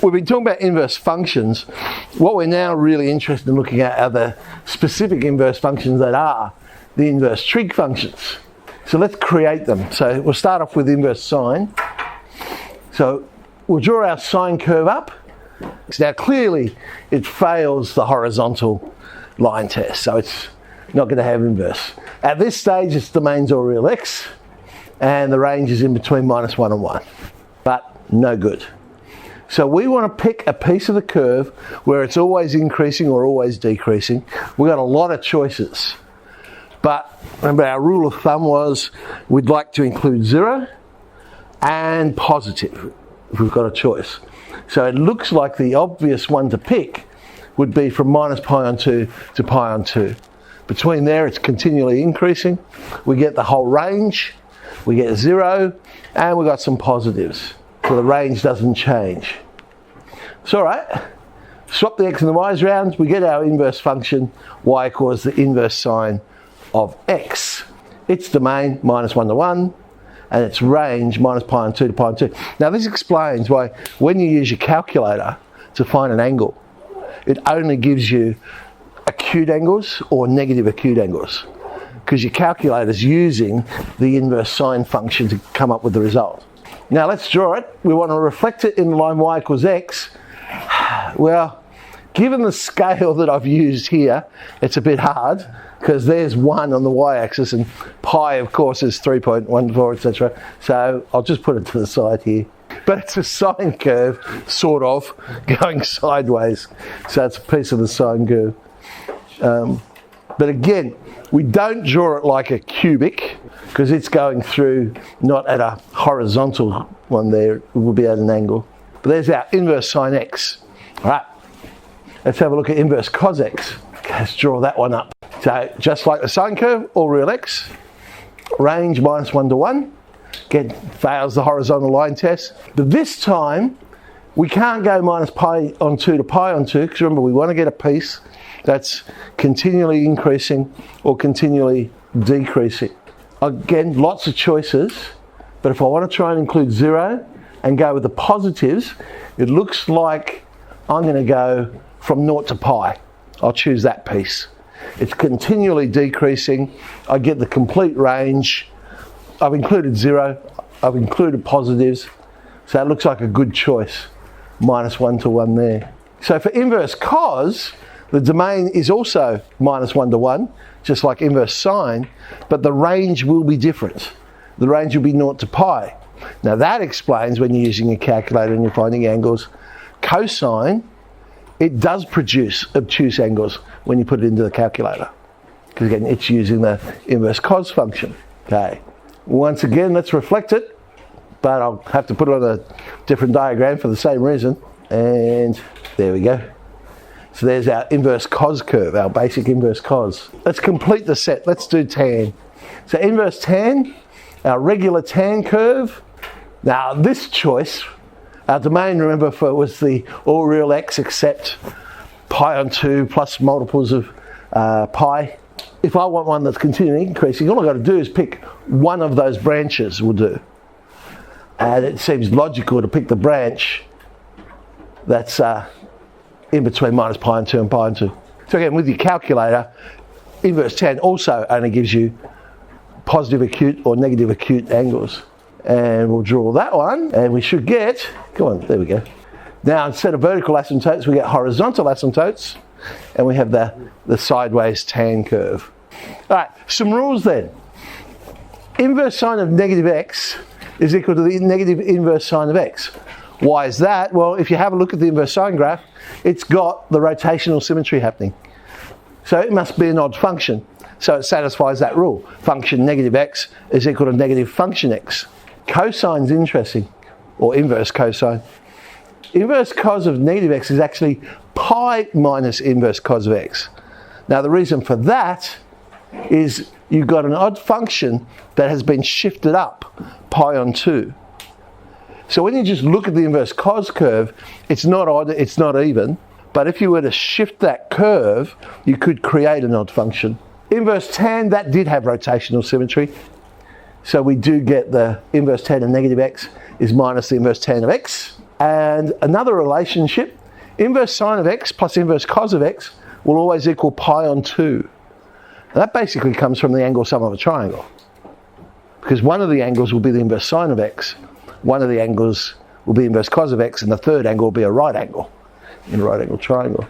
We've been talking about inverse functions. What we're now really interested in looking at are the specific inverse functions that are the inverse trig functions. So let's create them. So we'll start off with inverse sine. So we'll draw our sine curve up. Now clearly it fails the horizontal line test, so it's not going to have inverse. At this stage its domain's all real x, and the range is in between -1 and 1, but no good. So we want to pick a piece of the curve where it's always increasing or always decreasing. We've got a lot of choices, but remember our rule of thumb was we'd like to include 0 and positive if we've got a choice. So it looks like the obvious one to pick would be from -π/2 to π/2. Between there it's continually increasing. We get the whole range, we get 0, and we've got some positives. So the range doesn't change. It's alright. Swap the x and the y's around, we get our inverse function, y equals the inverse sine of x. Its domain -1 to 1, and its range -π/2 to π/2. Now this explains why when you use your calculator to find an angle, it only gives you acute angles or negative acute angles, because your calculator's using the inverse sine function to come up with the result. Now let's draw it. We want to reflect it in the line y equals x. Well, given the scale that I've used here, it's a bit hard, because there's 1 on the y-axis and pi of course is 3.14, etc. So I'll just put it to the side here. But it's a sine curve, sort of, going sideways. So it's a piece of the sine curve. But again, we don't draw it like a cubic, because it's going through not at a horizontal one there, it will be at an angle. But there's our inverse sine x. Alright, let's have a look at inverse cos x. Okay, let's draw that one up. So just like the sine curve, all real x, range -1 to 1, again fails the horizontal line test. But this time we can't go -π/2 to π/2, because remember we want to get a piece that's continually increasing or continually decreasing. Again, lots of choices, but if I want to try and include 0 and go with the positives, it looks like I'm going to go from 0 to pi. I'll choose that piece. It's continually decreasing. I get the complete range. I've included 0, I've included positives, so it looks like a good choice. -1 to 1 there. So for inverse cos, the domain is also -1 to 1, just like inverse sine, but the range will be different. The range will be 0 to pi. Now that explains when you're using a calculator and you're finding angles. Cosine, it does produce obtuse angles when you put it into the calculator, because again it's using the inverse cos function. Okay, once again let's reflect it, but I'll have to put it on a different diagram for the same reason, and there we go. So there's our inverse cos curve, our basic inverse cos. Let's complete the set. Let's do tan. So inverse tan, our regular tan curve. Now this choice, our domain, remember, was the all real x except π/2 plus multiples of pi. If I want one that's continually increasing, all I've got to do is pick one of those branches will do. And it seems logical to pick the branch that's in between -π/2 and π/2. So again, with your calculator, inverse tan also only gives you positive acute or negative acute angles. And we'll draw that one, and we should get, come on, there we go. Now instead of vertical asymptotes, we get horizontal asymptotes, and we have the sideways tan curve. Alright, some rules then. Inverse sine of negative x is equal to the negative inverse sine of x. Why is that? Well, if you have a look at the inverse sine graph, it's got the rotational symmetry happening. So it must be an odd function. So it satisfies that rule. Function negative x is equal to negative function x. Cosine's interesting, or inverse cosine. Inverse cos of negative x is actually pi minus inverse cos of x. Now the reason for that is you've got an odd function that has been shifted up π/2. So when you just look at the inverse cos curve, it's not odd, it's not even, but if you were to shift that curve, you could create an odd function. Inverse tan, that did have rotational symmetry, so we do get the inverse tan of negative x is minus the inverse tan of x. And another relationship, inverse sine of x plus inverse cos of x will always equal pi on 2. And that basically comes from the angle sum of a triangle. Because one of the angles will be the inverse sine of x, one of the angles will be inverse cos of x, and the third angle will be a right angle in a right angle triangle.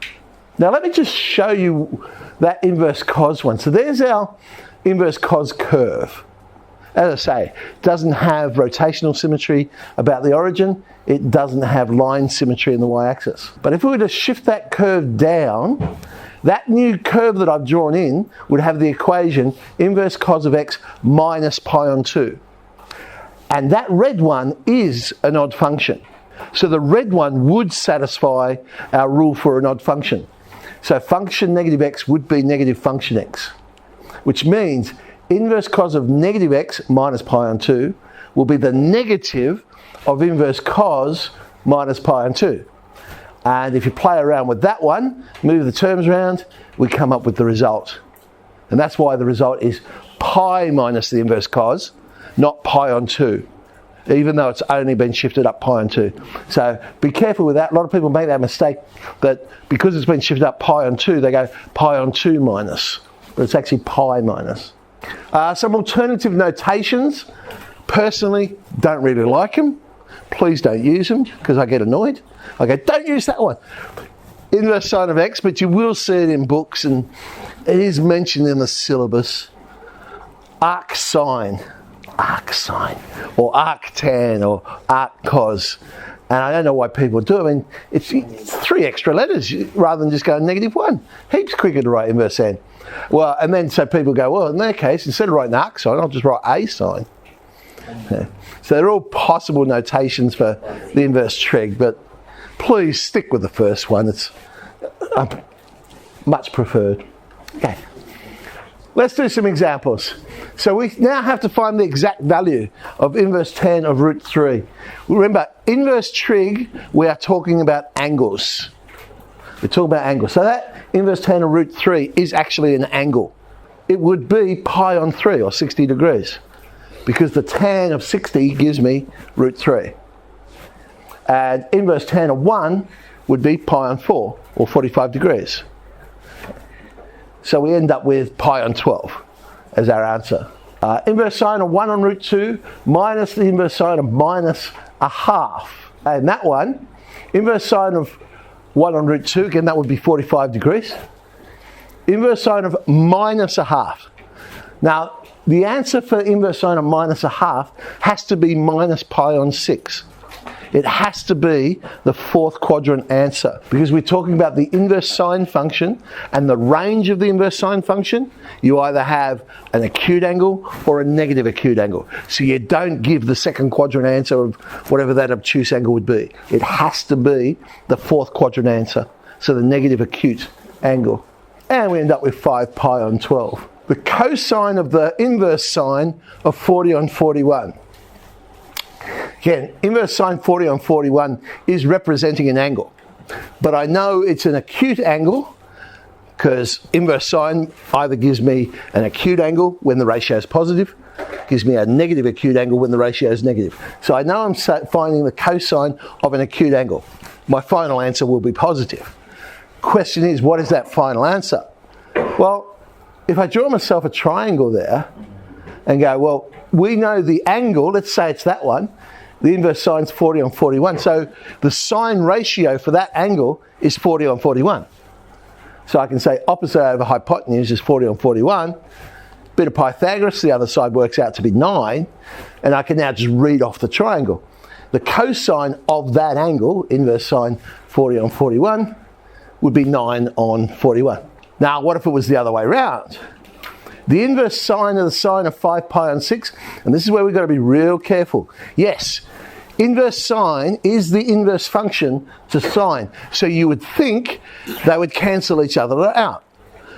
Now let me just show you that inverse cos one. So there's our inverse cos curve. As I say, it doesn't have rotational symmetry about the origin. It doesn't have line symmetry in the y-axis. But if we were to shift that curve down, that new curve that I've drawn in would have the equation inverse cos of x minus pi on 2. And that red one is an odd function. So the red one would satisfy our rule for an odd function. So function negative x would be negative function x, which means inverse cos of negative x minus pi on 2 will be the negative of inverse cos minus pi on 2. And if you play around with that one, move the terms around, we come up with the result. And that's why the result is pi minus the inverse cos, not pi on 2, even though it's only been shifted up pi on 2. So be careful with that. A lot of people make that mistake, that because it's been shifted up pi on 2, they go pi on 2 minus, but it's actually pi minus. Some alternative notations, personally don't really like them. Please don't use them because I get annoyed. I go, don't use that one. Inverse sine of x, but you will see it in books and it is mentioned in the syllabus. Arc sine, or arc tan, or arc cos. And I don't know why people do it. I mean, it's 3 extra letters rather than just going -1. Heaps quicker to write inverse sine. Well, and then so people go, well, in that case, instead of writing arc sine, I'll just write a sine. Yeah. So they're all possible notations for the inverse trig, but please stick with the first one. It's much preferred. Okay. Let's do some examples. So we now have to find the exact value of inverse tan of root 3. Remember, inverse trig, we are talking about angles. We're talking about angles. So that inverse tan of root 3 is actually an angle. It would be pi on 3, or 60 degrees, because the tan of 60 gives me root 3. And inverse tan of 1 would be pi on 4, or 45 degrees. So we end up with pi on 12 as our answer. Inverse sine of 1 on root 2 minus the inverse sine of minus a half. And that one, inverse sine of 1 on root 2, again that would be 45 degrees. Inverse sine of minus a half. Now, the answer for inverse sine of minus a half has to be minus pi on 6. It has to be the fourth quadrant answer, because we're talking about the inverse sine function, and the range of the inverse sine function, you either have an acute angle or a negative acute angle. So you don't give the second quadrant answer of whatever that obtuse angle would be. It has to be the fourth quadrant answer, so the negative acute angle. And we end up with 5 pi on 12. The cosine of the inverse sine of 40 on 41. Again, inverse sine 40 on 41 is representing an angle. But I know it's an acute angle because inverse sine either gives me an acute angle when the ratio is positive, gives me a negative acute angle when the ratio is negative. So I know I'm finding the cosine of an acute angle. My final answer will be positive. Question is, what is that final answer? Well, if I draw myself a triangle there and go, well, we know the angle, let's say it's that one, the inverse sine is 40 on 41. So the sine ratio for that angle is 40 on 41. So I can say opposite over hypotenuse is 40 on 41. Bit of Pythagoras, the other side works out to be 9. And I can now just read off the triangle. The cosine of that angle, inverse sine 40 on 41, would be 9 on 41. Now, what if it was the other way around? The inverse sine of the sine of 5 pi on 6, and this is where we've got to be real careful. Yes, inverse sine is the inverse function to sine. So you would think they would cancel each other out.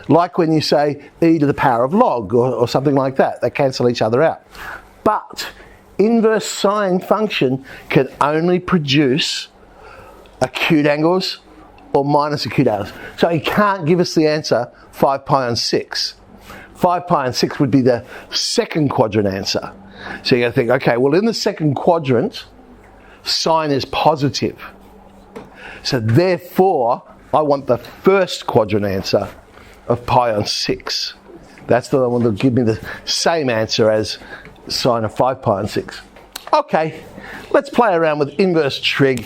Like when you say e to the power of log or something like that. They cancel each other out. But inverse sine function can only produce acute angles or minus acute angles. So it can't give us the answer 5 pi on 6. 5 pi on 6 would be the second quadrant answer. So you got to think, okay, well in the second quadrant, sine is positive. So therefore, I want the first quadrant answer of pi on 6. That's the one that will give me the same answer as sine of 5 pi on 6. Okay, let's play around with inverse trig.